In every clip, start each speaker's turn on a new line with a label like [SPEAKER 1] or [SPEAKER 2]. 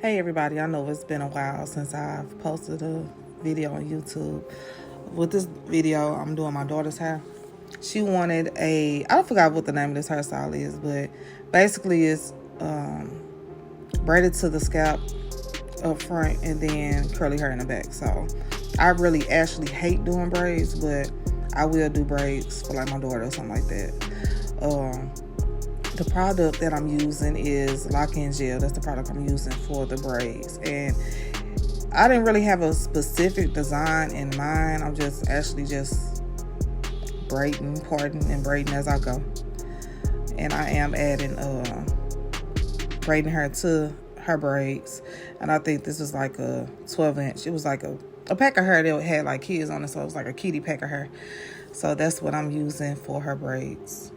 [SPEAKER 1] Hey everybody, I know it's been a while since I've posted a video on YouTube. With this video, I'm doing my daughter's hair. She wanted I forgot what the name of this hairstyle is, but basically it's braided to the scalp up front and then curly hair in the back. So I really actually hate doing braids, but I will do braids for like my daughter or something like that. The product that I'm using is LocN Gel. That's the product I'm using for the braids. And I didn't really have a specific design in mind. I'm just braiding, parting, and braiding as I go. And I am adding braiding her to her braids. And I think this is like a 12-inch. It was like a pack of hair that had like kids on it. So it was like a kitty pack of hair. So that's what I'm using for her braids.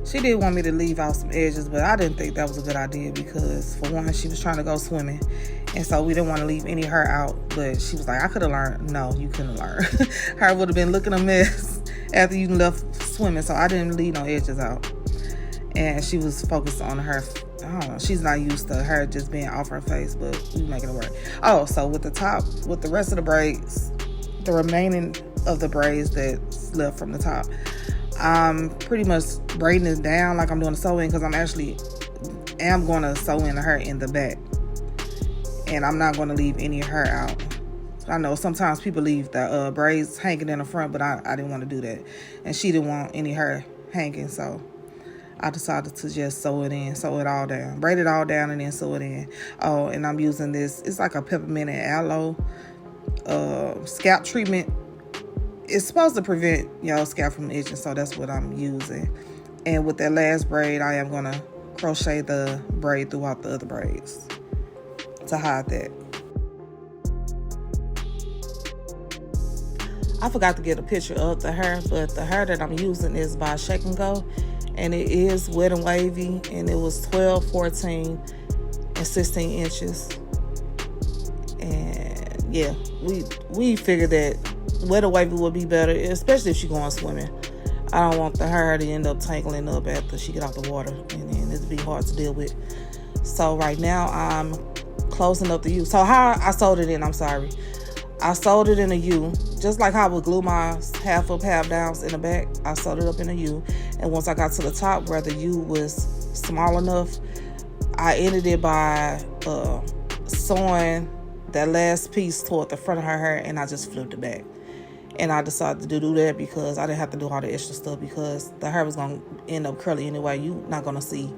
[SPEAKER 1] She did want me to leave out some edges, but I didn't think that was a good idea because, for one, she was trying to go swimming, and so we didn't want to leave any hair out. But she was like, I could have learned. No, you couldn't learn. Her would have been looking a mess after you left swimming, so I didn't leave no edges out. And she was focused on her, I don't know, she's not used to her just being off her face, but we making it work. Oh, so with the rest of the braids, the remaining of the braids that's left from the top, I'm pretty much braiding it down like I'm doing a sew-in because I'm going to sew in her in the back. And I'm not going to leave any hair out. I know sometimes people leave the braids hanging in the front, but I didn't want to do that. And she didn't want any hair hanging, so I decided to just sew it all down. Braid it all down and then sew it in. Oh, and I'm using this. It's like a Peppermint and Aloe scalp treatment. It's supposed to prevent your scalp from itching, so that's what I'm using. And with that last braid, I am going to crochet the braid throughout the other braids to hide that. I forgot to get a picture of the hair, but the hair that I'm using is by LocN Gel, and it is wet and wavy, and it was 12, 14, and 16 inches. And yeah, we figured that wet and wavy would be better, especially if she's going swimming. I don't want the hair to end up tangling up after she get out the water, and then it'd be hard to deal with. So right now I'm closing up the U. So how I sewed it in, I sewed it in a U, just like how I would glue my half up, half downs in the back. I sewed it up in a U, and once I got to the top where the U was small enough, I ended it by sewing that last piece toward the front of her hair, and I just flipped it back. And I decided to do that because I didn't have to do all the extra stuff, because the hair was going to end up curly anyway. You're not going to see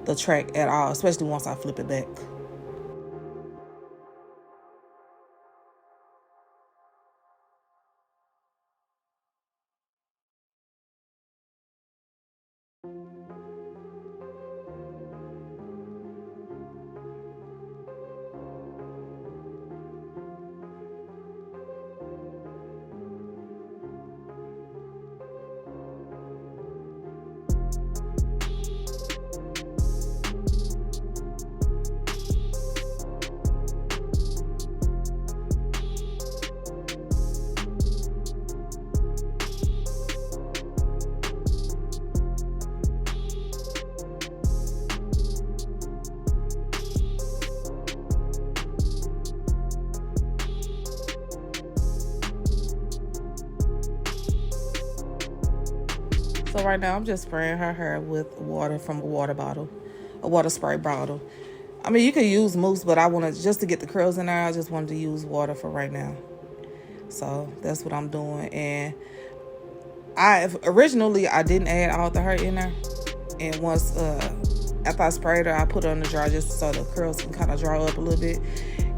[SPEAKER 1] the track at all, especially once I flip it back. So right now I'm just spraying her hair with water from a water spray bottle. I mean, you could use mousse, but I wanted, just to get the curls in there, I just wanted to use water for right now. So that's what I'm doing. And originally I didn't add all the hair in there. And once, after I sprayed her, I put her in the dryer just so the curls can kind of dry up a little bit.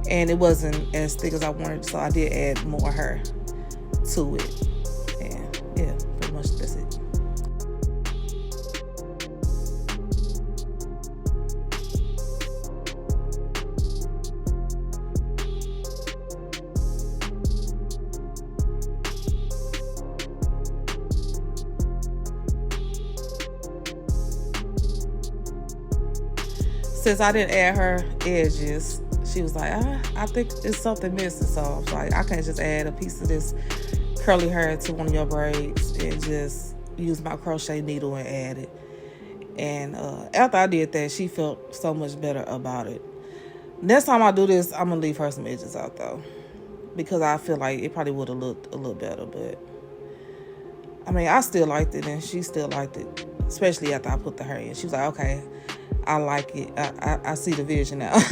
[SPEAKER 1] And it wasn't as thick as I wanted, so I did add more hair to it. And yeah, pretty much that's it. Since I didn't add her edges, she was like, I think there's something missing. So I was like, I can't just add a piece of this curly hair to one of your braids and just use my crochet needle and add it. And after I did that, she felt so much better about it. Next time I do this, I'm going to leave her some edges out, though, because I feel like it probably would have looked a little better. But, I mean, I still liked it, and she still liked it, especially after I put the hair in. She was like, okay, I like it. I see the vision now.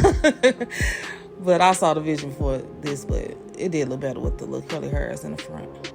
[SPEAKER 1] But I saw the vision for this, but it did look better with the little curly hairs in the front.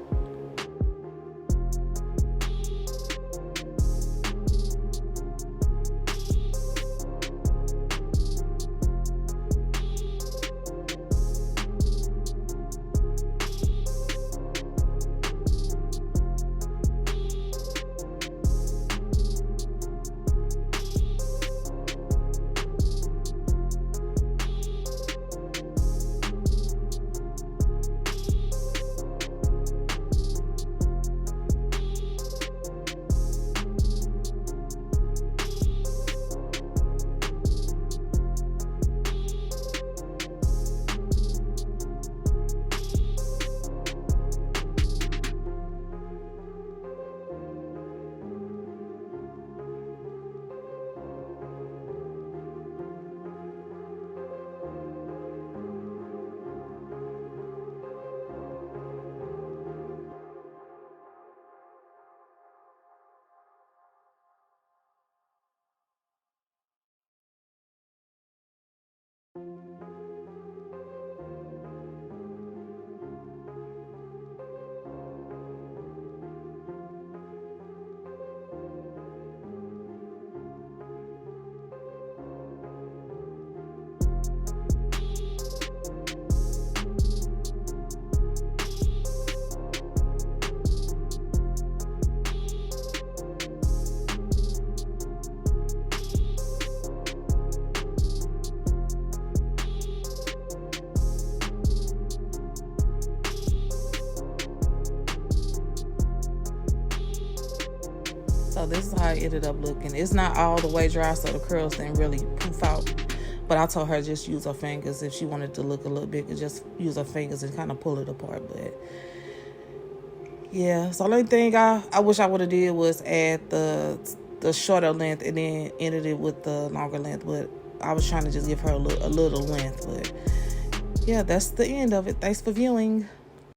[SPEAKER 1] So this is how it ended up looking. It's not all the way dry, so the curls didn't really poof out. But I told her just use her fingers. If she wanted to look a little bigger, just use her fingers and kind of pull it apart. But yeah, so the only thing I wish I would have did was add the shorter length and then ended it with the longer length. But I was trying to just give her a little length. But yeah, that's the end of it. Thanks for viewing.